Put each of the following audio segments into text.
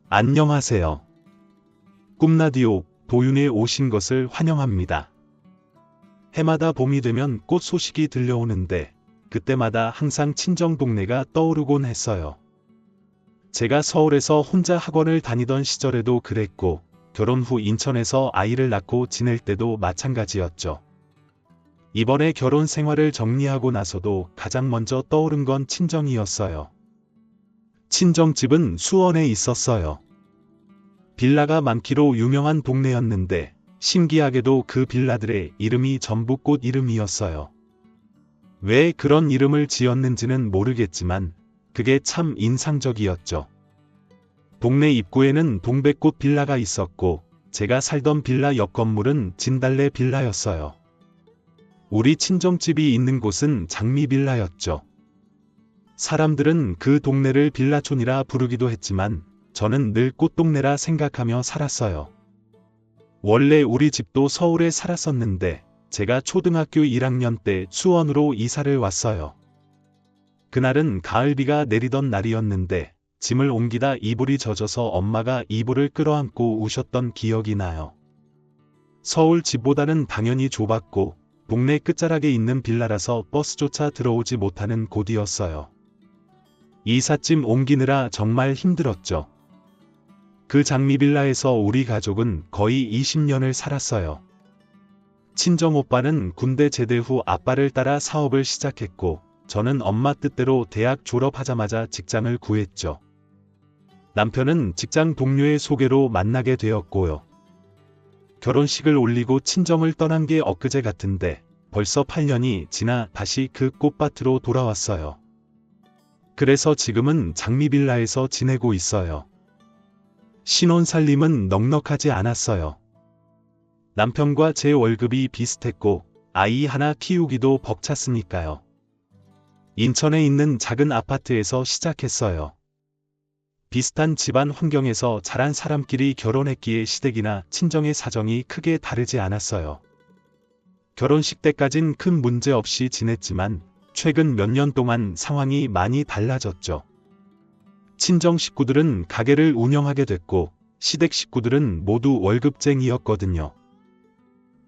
안녕하세요. 꿈라디오 도윤에 오신 것을 환영합니다. 해마다 봄이 되면 꽃 소식이 들려오는데 그때마다 항상 친정 동네가 떠오르곤 했어요. 제가 서울에서 혼자 학원을 다니던 시절에도 그랬고 결혼 후 인천에서 아이를 낳고 지낼 때도 마찬가지였죠. 이번에 결혼 생활을 정리하고 나서도 가장 먼저 떠오른 건 친정이었어요. 친정집은 수원에 있었어요. 빌라가 많기로 유명한 동네였는데 신기하게도 그 빌라들의 이름이 전부 꽃 이름이었어요. 왜 그런 이름을 지었는지는 모르겠지만 그게 참 인상적이었죠. 동네 입구에는 동백꽃 빌라가 있었고 제가 살던 빌라 옆 건물은 진달래 빌라였어요. 우리 친정집이 있는 곳은 장미 빌라였죠. 사람들은 그 동네를 빌라촌이라 부르기도 했지만 저는 늘 꽃동네라 생각하며 살았어요. 원래 우리 집도 서울에 살았었는데 제가 초등학교 1학년 때 수원으로 이사를 왔어요. 그날은 가을비가 내리던 날이었는데 짐을 옮기다 이불이 젖어서 엄마가 이불을 끌어안고 우셨던 기억이 나요. 서울 집보다는 당연히 좁았고 동네 끝자락에 있는 빌라라서 버스조차 들어오지 못하는 곳이었어요. 이삿짐 옮기느라 정말 힘들었죠. 그 장미빌라에서 우리 가족은 거의 20년을 살았어요. 친정오빠는 군대 제대 후 아빠를 따라 사업을 시작했고 저는 엄마 뜻대로 대학 졸업하자마자 직장을 구했죠. 남편은 직장 동료의 소개로 만나게 되었고요. 결혼식을 올리고 친정을 떠난 게 엊그제 같은데 벌써 8년이 지나 다시 그 꽃밭으로 돌아왔어요. 그래서 지금은 장미빌라에서 지내고 있어요. 신혼살림은 넉넉하지 않았어요. 남편과 제 월급이 비슷했고 아이 하나 키우기도 벅찼으니까요. 인천에 있는 작은 아파트에서 시작했어요. 비슷한 집안 환경에서 자란 사람끼리 결혼했기에 시댁이나 친정의 사정이 크게 다르지 않았어요. 결혼식 때까진 큰 문제 없이 지냈지만 최근 몇 년 동안 상황이 많이 달라졌죠. 친정 식구들은 가게를 운영하게 됐고 시댁 식구들은 모두 월급쟁이였거든요.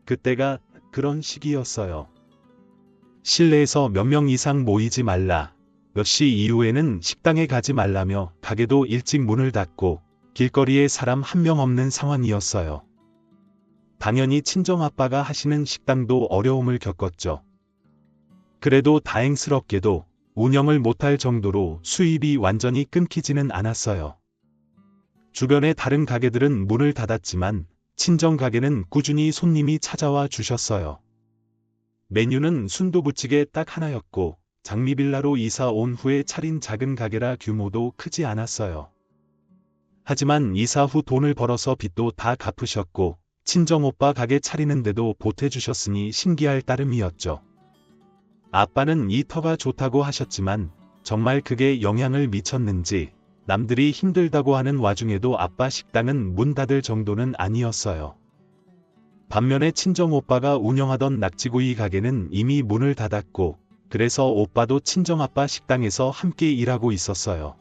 그때가 그런 시기였어요. 실내에서 몇 명 이상 모이지 말라, 몇 시 이후에는 식당에 가지 말라며 가게도 일찍 문을 닫고 길거리에 사람 한 명 없는 상황이었어요. 당연히 친정아빠가 하시는 식당도 어려움을 겪었죠. 그래도 다행스럽게도 운영을 못할 정도로 수입이 완전히 끊기지는 않았어요. 주변의 다른 가게들은 문을 닫았지만 친정 가게는 꾸준히 손님이 찾아와 주셨어요. 메뉴는 순두부찌개 딱 하나였고 장미빌라로 이사 온 후에 차린 작은 가게라 규모도 크지 않았어요. 하지만 이사 후 돈을 벌어서 빚도 다 갚으셨고 친정오빠 가게 차리는데도 보태주셨으니 신기할 따름이었죠. 아빠는 이 터가 좋다고 하셨지만 정말 그게 영향을 미쳤는지 남들이 힘들다고 하는 와중에도 아빠 식당은 문 닫을 정도는 아니었어요. 반면에 친정오빠가 운영하던 낙지구이 가게는 이미 문을 닫았고 그래서 오빠도 친정아빠 식당에서 함께 일하고 있었어요.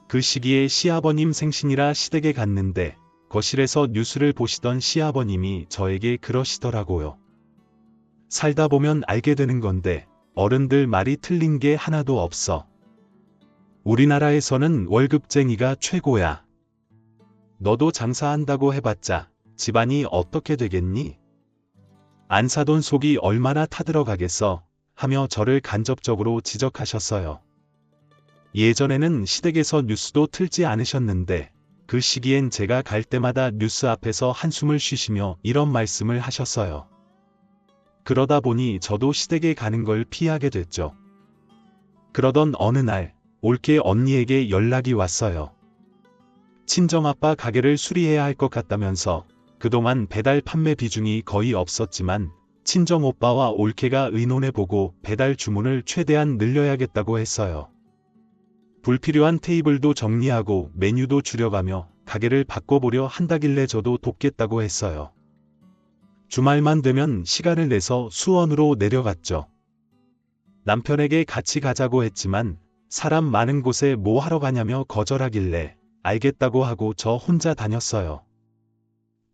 그 시기에 시아버님 생신이라 시댁에 갔는데 거실에서 뉴스를 보시던 시아버님이 저에게 그러시더라고요. 살다 보면 알게 되는 건데 어른들 말이 틀린 게 하나도 없어. 우리나라에서는 월급쟁이가 최고야. 너도 장사한다고 해봤자 집안이 어떻게 되겠니? 안 사돈 속이 얼마나 타들어가겠어 하며 저를 간접적으로 지적하셨어요. 예전에는 시댁에서 뉴스도 틀지 않으셨는데 그 시기엔 제가 갈 때마다 뉴스 앞에서 한숨을 쉬시며 이런 말씀을 하셨어요. 그러다 보니 저도 시댁에 가는 걸 피하게 됐죠. 그러던 어느 날 올케 언니에게 연락이 왔어요. 친정아빠 가게를 수리해야 할 것 같다면서 그동안 배달 판매 비중이 거의 없었지만 친정오빠와 올케가 의논해보고 배달 주문을 최대한 늘려야겠다고 했어요. 불필요한 테이블도 정리하고 메뉴도 줄여가며 가게를 바꿔보려 한다길래 저도 돕겠다고 했어요. 주말만 되면 시간을 내서 수원으로 내려갔죠. 남편에게 같이 가자고 했지만 사람 많은 곳에 뭐 하러 가냐며 거절하길래 알겠다고 하고 저 혼자 다녔어요.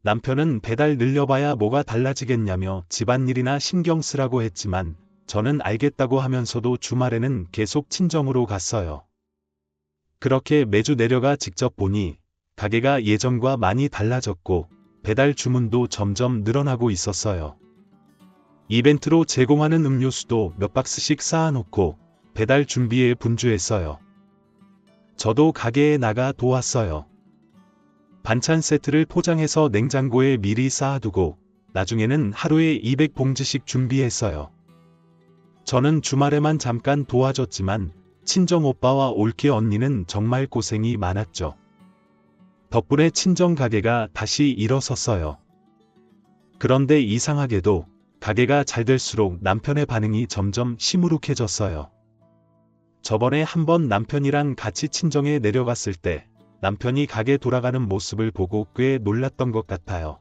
남편은 배달 늘려봐야 뭐가 달라지겠냐며 집안일이나 신경 쓰라고 했지만 저는 알겠다고 하면서도 주말에는 계속 친정으로 갔어요. 그렇게 매주 내려가 직접 보니 가게가 예전과 많이 달라졌고 배달 주문도 점점 늘어나고 있었어요. 이벤트로 제공하는 음료수도 몇 박스씩 쌓아놓고 배달 준비에 분주했어요. 저도 가게에 나가 도왔어요. 반찬 세트를 포장해서 냉장고에 미리 쌓아두고 나중에는 하루에 200봉지씩 준비했어요. 저는 주말에만 잠깐 도와줬지만 친정 오빠와 올케 언니는 정말 고생이 많았죠. 덕분에 친정 가게가 다시 일어섰어요. 그런데 이상하게도 가게가 잘 될수록 남편의 반응이 점점 시무룩해졌어요. 저번에 한번 남편이랑 같이 친정에 내려갔을 때 남편이 가게 돌아가는 모습을 보고 꽤 놀랐던 것 같아요.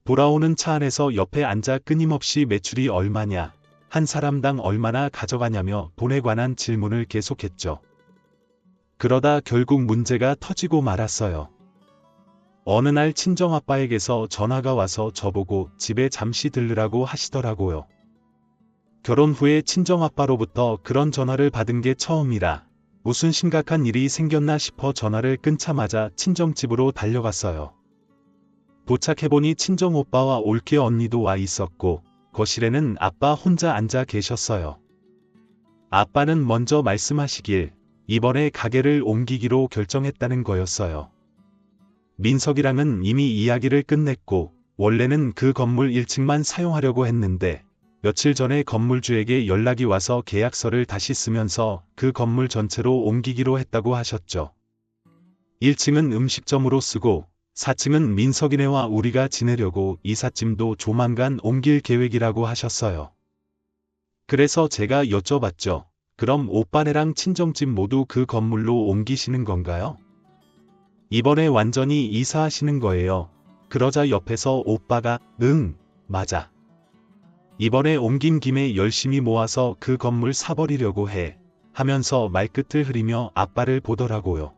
돌아오는 차 안에서 옆에 앉아 끊임없이 매출이 얼마냐, 한 사람당 얼마나 가져가냐며 돈에 관한 질문을 계속했죠. 그러다 결국 문제가 터지고 말았어요. 어느 날 친정아빠에게서 전화가 와서 저보고 집에 잠시 들르라고 하시더라고요. 결혼 후에 친정아빠로부터 그런 전화를 받은 게 처음이라 무슨 심각한 일이 생겼나 싶어 전화를 끊자마자 친정집으로 달려갔어요. 도착해보니 친정오빠와 올케 언니도 와 있었고 거실에는 아빠 혼자 앉아 계셨어요. 아빠는 먼저 말씀하시길 이번에 가게를 옮기기로 결정했다는 거였어요. 민석이랑은 이미 이야기를 끝냈고 원래는 그 건물 1층만 사용하려고 했는데 며칠 전에 건물주에게 연락이 와서 계약서를 다시 쓰면서 그 건물 전체로 옮기기로 했다고 하셨죠. 1층은 음식점으로 쓰고 4층은 민석이네와 우리가 지내려고 이삿짐도 조만간 옮길 계획이라고 하셨어요. 그래서 제가 여쭤봤죠. 그럼 오빠네랑 친정집 모두 그 건물로 옮기시는 건가요? 이번에 완전히 이사하시는 거예요. 그러자 옆에서 오빠가 응, 맞아. 이번에 옮긴 김에 열심히 모아서 그 건물 사버리려고 해 하면서 말끝을 흐리며 아빠를 보더라고요.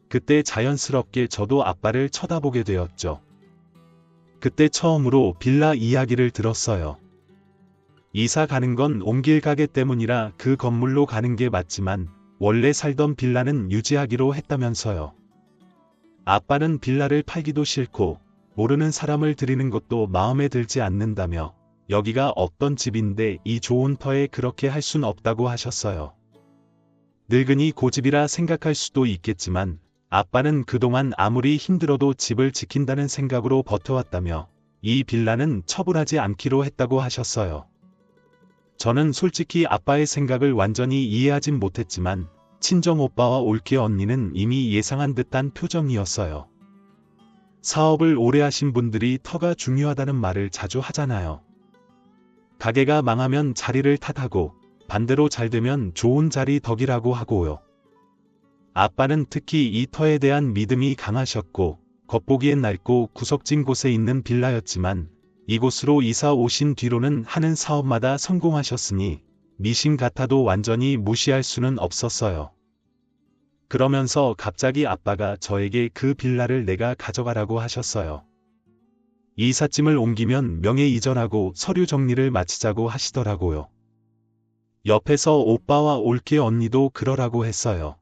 그때 자연스럽게 저도 아빠를 쳐다보게 되었죠. 그때 처음으로 빌라 이야기를 들었어요. 이사 가는 건 옮길 가게 때문이라 그 건물로 가는 게 맞지만 원래 살던 빌라는 유지하기로 했다면서요. 아빠는 빌라를 팔기도 싫고 모르는 사람을 들이는 것도 마음에 들지 않는다며 여기가 없던 집인데 이 좋은 터에 그렇게 할 순 없다고 하셨어요. 늙은이 고집이라 생각할 수도 있겠지만 아빠는 그동안 아무리 힘들어도 집을 지킨다는 생각으로 버텨왔다며 이 빌라는 처분하지 않기로 했다고 하셨어요. 저는 솔직히 아빠의 생각을 완전히 이해하진 못했지만 친정오빠와 올케 언니는 이미 예상한 듯한 표정이었어요. 사업을 오래 하신 분들이 터가 중요하다는 말을 자주 하잖아요. 가게가 망하면 자리를 탓하고 반대로 잘 되면 좋은 자리 덕이라고 하고요. 아빠는 특히 이 터에 대한 믿음이 강하셨고 겉보기엔 낡고 구석진 곳에 있는 빌라였지만 이곳으로 이사 오신 뒤로는 하는 사업마다 성공하셨으니 미신 같아도 완전히 무시할 수는 없었어요. 그러면서 갑자기 아빠가 저에게 그 빌라를 내가 가져가라고 하셨어요. 이삿짐을 옮기면 명예 이전하고 서류 정리를 마치자고 하시더라고요. 옆에서 오빠와 올케 언니도 그러라고 했어요.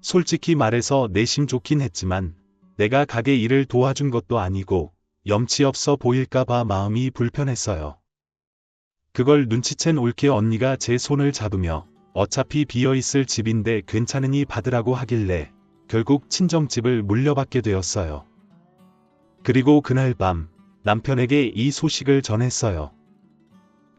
솔직히 말해서 내심 좋긴 했지만 내가 가게 일을 도와준 것도 아니고 염치 없어 보일까봐 마음이 불편했어요. 그걸 눈치챈 올케 언니가 제 손을 잡으며 어차피 비어있을 집인데 괜찮으니 받으라고 하길래 결국 친정집을 물려받게 되었어요. 그리고 그날 밤 남편에게 이 소식을 전했어요.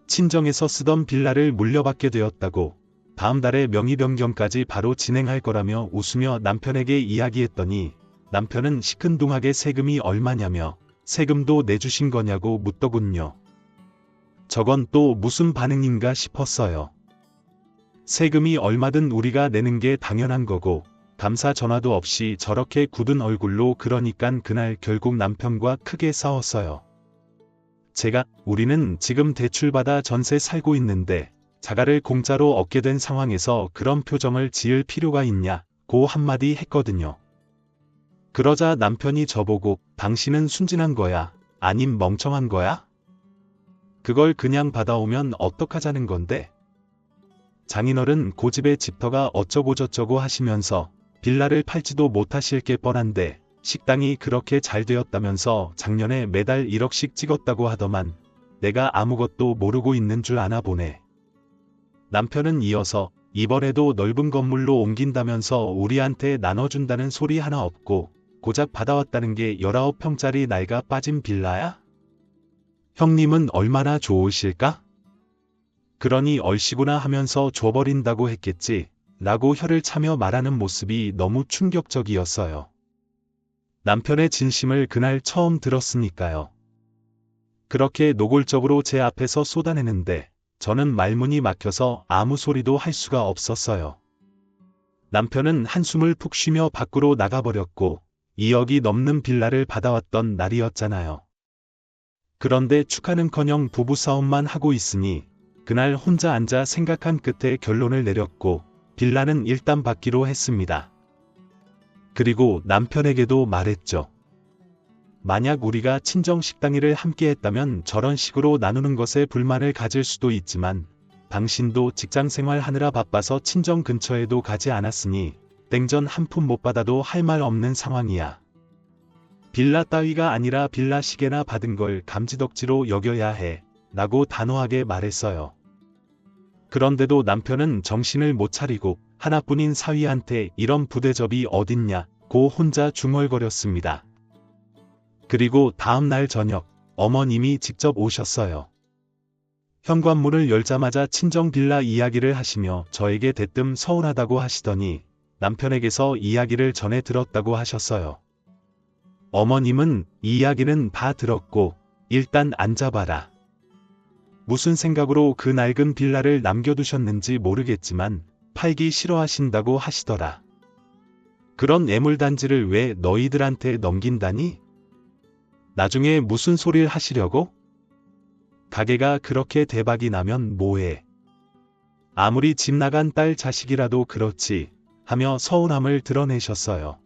친정에서 쓰던 빌라를 물려받게 되었다고 다음 달에 명의 변경까지 바로 진행할 거라며 웃으며 남편에게 이야기했더니 남편은 시큰둥하게 세금이 얼마냐며 세금도 내주신 거냐고 묻더군요. 저건 또 무슨 반응인가 싶었어요. 세금이 얼마든 우리가 내는 게 당연한 거고 감사 전화도 없이 저렇게 굳은 얼굴로 그러니깐 그날 결국 남편과 크게 싸웠어요. 우리는 지금 대출받아 전세 살고 있는데 자가를 공짜로 얻게 된 상황에서 그런 표정을 지을 필요가 있냐 고 한마디 했거든요. 그러자 남편이 저보고 당신은 순진한 거야? 아님 멍청한 거야? 그걸 그냥 받아오면 어떡하자는 건데? 장인어른 고집의 집터가 어쩌고저쩌고 하시면서 빌라를 팔지도 못하실 게 뻔한데 식당이 그렇게 잘 되었다면서 작년에 매달 1억씩 찍었다고 하더만 내가 아무것도 모르고 있는 줄 아나 보네. 남편은 이어서 이번에도 넓은 건물로 옮긴다면서 우리한테 나눠준다는 소리 하나 없고 고작 받아왔다는 게 19평짜리 낡아 빠진 빌라야? 형님은 얼마나 좋으실까? 그러니 얼씨구나 하면서 줘버린다고 했겠지 라고 혀를 차며 말하는 모습이 너무 충격적이었어요. 남편의 진심을 그날 처음 들었으니까요. 그렇게 노골적으로 제 앞에서 쏟아내는데 저는 말문이 막혀서 아무 소리도 할 수가 없었어요. 남편은 한숨을 푹 쉬며 밖으로 나가버렸고 2억이 넘는 빌라를 받아왔던 날이었잖아요. 그런데 축하는커녕 부부싸움만 하고 있으니 그날 혼자 앉아 생각한 끝에 결론을 내렸고 빌라는 일단 받기로 했습니다. 그리고 남편에게도 말했죠. 만약 우리가 친정식당일을 함께 했다면 저런 식으로 나누는 것에 불만을 가질 수도 있지만 당신도 직장생활 하느라 바빠서 친정 근처에도 가지 않았으니 땡전 한 푼 못 받아도 할 말 없는 상황이야. 빌라 따위가 아니라 빌라 시계나 받은 걸 감지덕지로 여겨야 해 라고 단호하게 말했어요. 그런데도 남편은 정신을 못 차리고 하나뿐인 사위한테 이런 부대접이 어딨냐고 혼자 중얼거렸습니다. 그리고 다음날 저녁 어머님이 직접 오셨어요. 현관문을 열자마자 친정 빌라 이야기를 하시며 저에게 대뜸 서운하다고 하시더니 남편에게서 이야기를 전해 들었다고 하셨어요. 어머님은 이 이야기는 다 들었고 일단 앉아봐라. 무슨 생각으로 그 낡은 빌라를 남겨두셨는지 모르겠지만 팔기 싫어하신다고 하시더라. 그런 애물단지를 왜 너희들한테 넘긴다니? 나중에 무슨 소리를 하시려고? 가게가 그렇게 대박이 나면 뭐해? 아무리 집 나간 딸 자식이라도 그렇지 하며 서운함을 드러내셨어요.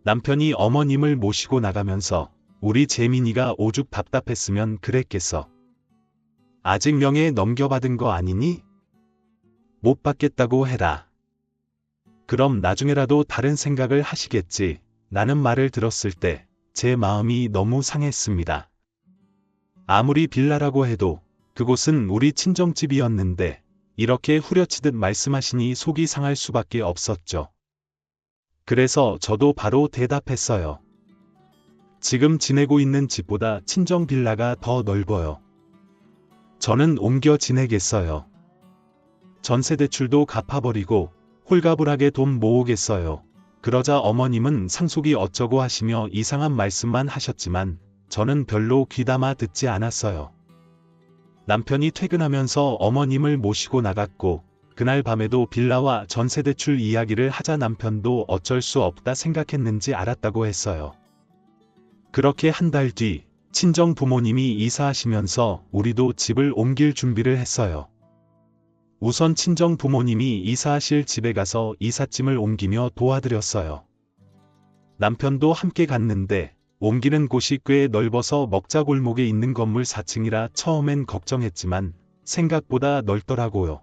남편이 어머님을 모시고 나가면서 우리 재민이가 오죽 답답했으면 그랬겠어. 아직 명예 넘겨받은 거 아니니? 못 받겠다고 해라. 그럼 나중에라도 다른 생각을 하시겠지. 라는 말을 들었을 때 제 마음이 너무 상했습니다. 아무리 빌라라고 해도 그곳은 우리 친정집이었는데 이렇게 후려치듯 말씀하시니 속이 상할 수밖에 없었죠. 그래서 저도 바로 대답했어요. 지금 지내고 있는 집보다 친정 빌라가 더 넓어요. 저는 옮겨 지내겠어요. 전세 대출도 갚아버리고 홀가분하게 돈 모으겠어요. 그러자 어머님은 상속이 어쩌고 하시며 이상한 말씀만 하셨지만 저는 별로 귀담아 듣지 않았어요. 남편이 퇴근하면서 어머님을 모시고 나갔고 그날 밤에도 빌라와 전세 대출 이야기를 하자 남편도 어쩔 수 없다 생각했는지 알았다고 했어요. 그렇게 한 달 뒤 친정 부모님이 이사하시면서 우리도 집을 옮길 준비를 했어요. 우선 친정 부모님이 이사하실 집에 가서 이삿짐을 옮기며 도와드렸어요. 남편도 함께 갔는데 옮기는 곳이 꽤 넓어서 먹자골목에 있는 건물 4층이라 처음엔 걱정했지만 생각보다 넓더라고요.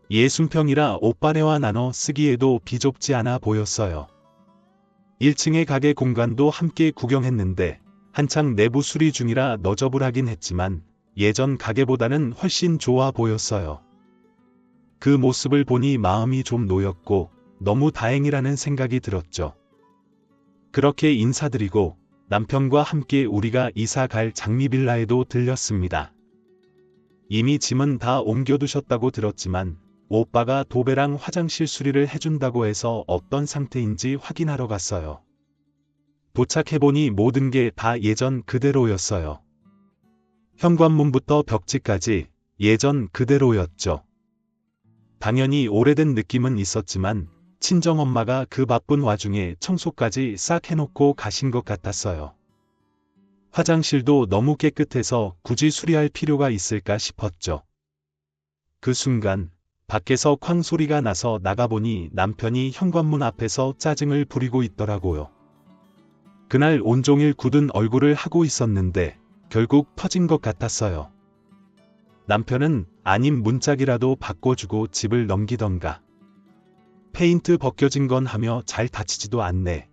60평이라 옷바레와 나눠 쓰기에도 비좁지 않아 보였어요. 1층의 가게 공간도 함께 구경했는데 한창 내부 수리 중이라 너저분하긴 했지만 예전 가게보다는 훨씬 좋아 보였어요. 그 모습을 보니 마음이 좀 놓였고 너무 다행이라는 생각이 들었죠. 그렇게 인사드리고 남편과 함께 우리가 이사 갈 장미빌라에도 들렸습니다. 이미 짐은 다 옮겨두셨다고 들었지만 오빠가 도배랑 화장실 수리를 해준다고 해서 어떤 상태인지 확인하러 갔어요. 도착해보니 모든 게 다 예전 그대로였어요. 현관문부터 벽지까지 예전 그대로였죠. 당연히 오래된 느낌은 있었지만 친정엄마가 그 바쁜 와중에 청소까지 싹 해놓고 가신 것 같았어요. 화장실도 너무 깨끗해서 굳이 수리할 필요가 있을까 싶었죠. 그 순간 밖에서 쾅 소리가 나서 나가보니 남편이 현관문 앞에서 짜증을 부리고 있더라고요. 그날 온종일 굳은 얼굴을 하고 있었는데 결국 터진 것 같았어요. 남편은 아님 문짝이라도 바꿔주고 집을 넘기던가. 페인트 벗겨진 건 하며 잘 다치지도 않네.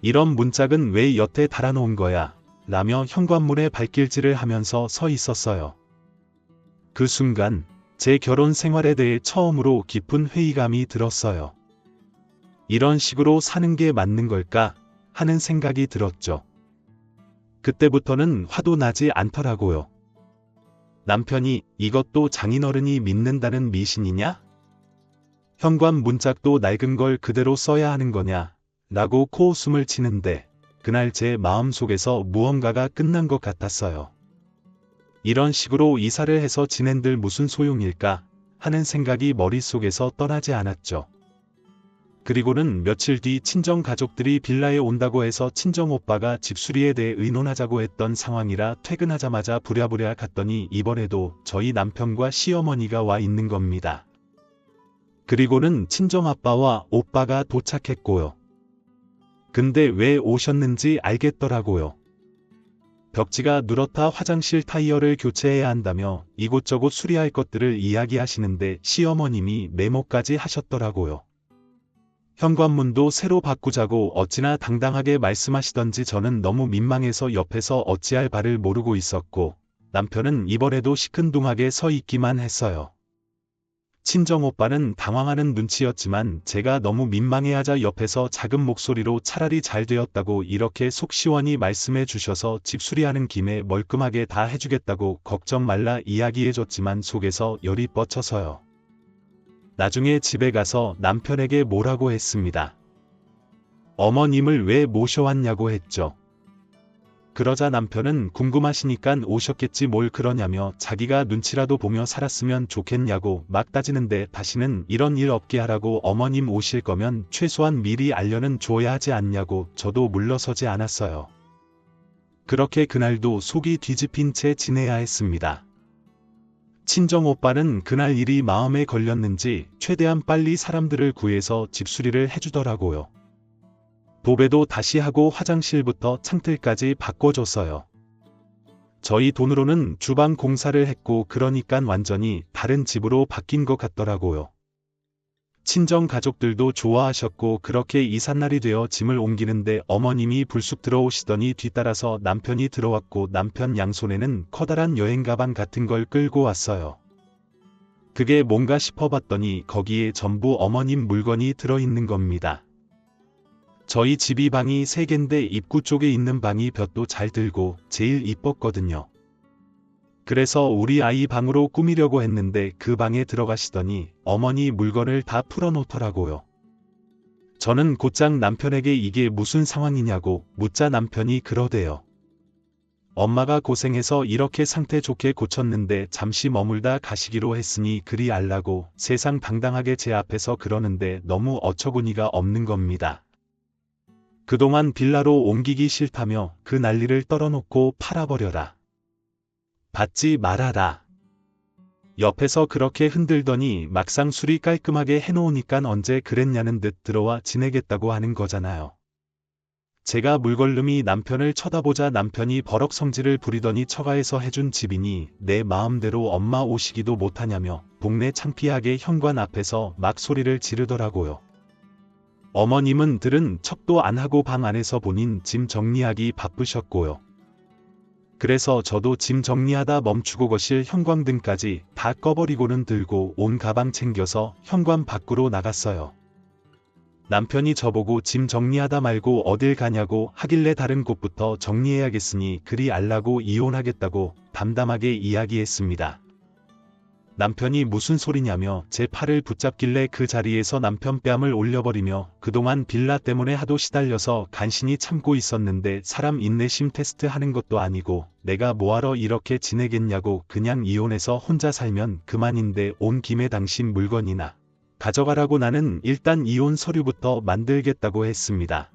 이런 문짝은 왜 여태 달아놓은 거야? 라며 현관문에 발길질을 하면서 서 있었어요. 그 순간 제 결혼 생활에 대해 처음으로 깊은 회의감이 들었어요. 이런 식으로 사는 게 맞는 걸까? 하는 생각이 들었죠. 그때부터는 화도 나지 않더라고요. 남편이 이것도 장인어른이 믿는다는 미신이냐? 현관 문짝도 낡은 걸 그대로 써야 하는 거냐? 라고 코웃음을 치는데 그날 제 마음속에서 무언가가 끝난 것 같았어요. 이런 식으로 이사를 해서 지낸들 무슨 소용일까 하는 생각이 머릿속에서 떠나지 않았죠. 그리고는 며칠 뒤 친정 가족들이 빌라에 온다고 해서 친정 오빠가 집수리에 대해 의논하자고 했던 상황이라 퇴근하자마자 부랴부랴 갔더니 이번에도 저희 남편과 시어머니가 와 있는 겁니다. 그리고는 친정 아빠와 오빠가 도착했고요. 근데 왜 오셨는지 알겠더라고요. 벽지가 누렇다 화장실 타이어를 교체해야 한다며 이곳저곳 수리할 것들을 이야기하시는데 시어머님이 메모까지 하셨더라고요. 현관문도 새로 바꾸자고 어찌나 당당하게 말씀하시던지 저는 너무 민망해서 옆에서 어찌할 바를 모르고 있었고 남편은 이번에도 시큰둥하게 서 있기만 했어요. 친정오빠는 당황하는 눈치였지만 제가 너무 민망해하자 옆에서 작은 목소리로 차라리 잘 되었다고 이렇게 속 시원히 말씀해 주셔서 집 수리하는 김에 멀끔하게 다 해주겠다고 걱정 말라 이야기해줬지만 속에서 열이 뻗쳐서요. 나중에 집에 가서 남편에게 뭐라고 했습니다. 어머님을 왜 모셔왔냐고 했죠. 그러자 남편은 궁금하시니깐 오셨겠지 뭘 그러냐며 자기가 눈치라도 보며 살았으면 좋겠냐고 막 따지는데 다시는 이런 일 없게 하라고 어머님 오실 거면 최소한 미리 알려는 줘야 하지 않냐고 저도 물러서지 않았어요. 그렇게 그날도 속이 뒤집힌 채 지내야 했습니다. 친정오빠는 그날 일이 마음에 걸렸는지 최대한 빨리 사람들을 구해서 집수리를 해주더라고요. 도배도 다시 하고 화장실부터 창틀까지 바꿔줬어요. 저희 돈으로는 주방 공사를 했고 그러니깐 완전히 다른 집으로 바뀐 것 같더라고요. 친정 가족들도 좋아하셨고 그렇게 이삿날이 되어 짐을 옮기는데 어머님이 불쑥 들어오시더니 뒤따라서 남편이 들어왔고 남편 양손에는 커다란 여행 가방 같은 걸 끌고 왔어요. 그게 뭔가 싶어봤더니 거기에 전부 어머님 물건이 들어있는 겁니다. 저희 집이 방이 3개인데 입구 쪽에 있는 방이 볕도 잘 들고 제일 이뻤거든요. 그래서 우리 아이 방으로 꾸미려고 했는데 그 방에 들어가시더니 어머니 물건을 다 풀어놓더라고요. 저는 곧장 남편에게 이게 무슨 상황이냐고 묻자 남편이 그러대요. 엄마가 고생해서 이렇게 상태 좋게 고쳤는데 잠시 머물다 가시기로 했으니 그리 알라고 세상 당당하게 제 앞에서 그러는데 너무 어처구니가 없는 겁니다. 그동안 빌라로 옮기기 싫다며 그 난리를 떨어놓고 팔아버려라. 받지 말아라. 옆에서 그렇게 흔들더니 막상 수리 깔끔하게 해놓으니깐 언제 그랬냐는 듯 들어와 지내겠다고 하는 거잖아요. 제가 물걸름이 남편을 쳐다보자 남편이 버럭 성질을 부리더니 처가에서 해준 집이니 내 마음대로 엄마 오시기도 못하냐며 동네 창피하게 현관 앞에서 막 소리를 지르더라고요. 어머님은 들은 척도 안 하고 방 안에서 본인 짐 정리하기 바쁘셨고요. 그래서 저도 짐 정리하다 멈추고 거실 형광등까지 다 꺼버리고는 들고 온 가방 챙겨서 현관 밖으로 나갔어요. 남편이 저보고 짐 정리하다 말고 어딜 가냐고 하길래 다른 곳부터 정리해야겠으니 그리 알라고 이혼하겠다고 담담하게 이야기했습니다. 남편이 무슨 소리냐며 제 팔을 붙잡길래 그 자리에서 남편 뺨을 올려버리며 그동안 빌라 때문에 하도 시달려서 간신히 참고 있었는데 사람 인내심 테스트 하는 것도 아니고 내가 뭐하러 이렇게 지내겠냐고 그냥 이혼해서 혼자 살면 그만인데 온 김에 당신 물건이나 가져가라고 나는 일단 이혼 서류부터 만들겠다고 했습니다.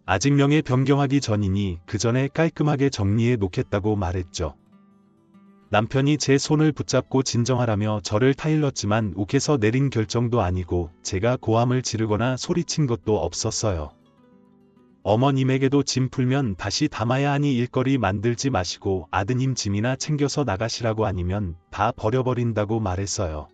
아직 명예 변경하기 전이니 그 전에 깔끔하게 정리해 놓겠다고 말했죠. 남편이 제 손을 붙잡고 진정하라며 저를 타일렀지만 욱해서 내린 결정도 아니고 제가 고함을 지르거나 소리친 것도 없었어요. 어머님에게도 짐 풀면 다시 담아야 하니 일거리 만들지 마시고 아드님 짐이나 챙겨서 나가시라고 아니면 다 버려버린다고 말했어요.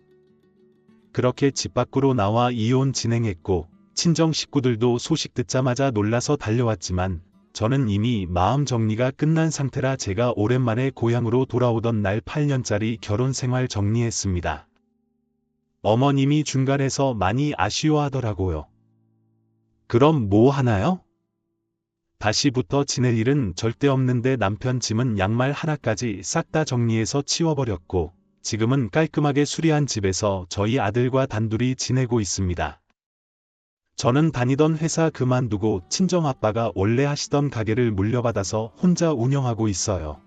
그렇게 집 밖으로 나와 이혼 진행했고 친정 식구들도 소식 듣자마자 놀라서 달려왔지만 저는 이미 마음 정리가 끝난 상태라 제가 오랜만에 고향으로 돌아오던 날 8년짜리 결혼 생활 정리했습니다. 어머님이 중간에서 많이 아쉬워하더라고요. 그럼 뭐 하나요? 다시부터 지낼 일은 절대 없는데 남편 짐은 양말 하나까지 싹 다 정리해서 치워버렸고 지금은 깔끔하게 수리한 집에서 저희 아들과 단둘이 지내고 있습니다. 저는 다니던 회사 그만두고 친정아빠가 원래 하시던 가게를 물려받아서 혼자 운영하고 있어요.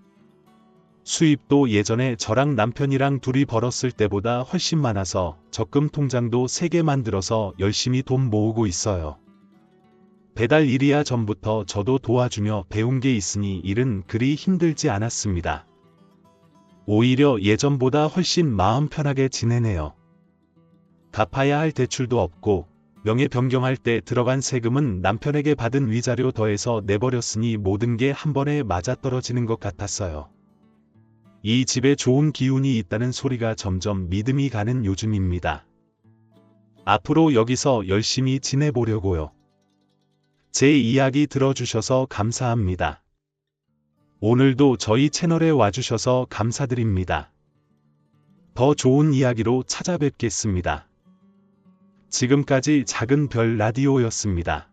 수입도 예전에 저랑 남편이랑 둘이 벌었을 때보다 훨씬 많아서 적금 통장도 3개 만들어서 열심히 돈 모으고 있어요. 배달 일이야 전부터 저도 도와주며 배운 게 있으니 일은 그리 힘들지 않았습니다. 오히려 예전보다 훨씬 마음 편하게 지내네요. 갚아야 할 대출도 없고 명예 변경할 때 들어간 세금은 남편에게 받은 위자료 더해서 내버렸으니 모든 게 한 번에 맞아떨어지는 것 같았어요. 이 집에 좋은 기운이 있다는 소리가 점점 믿음이 가는 요즘입니다. 앞으로 여기서 열심히 지내보려고요. 제 이야기 들어주셔서 감사합니다. 오늘도 저희 채널에 와주셔서 감사드립니다. 더 좋은 이야기로 찾아뵙겠습니다. 지금까지 작은 별 라디오였습니다.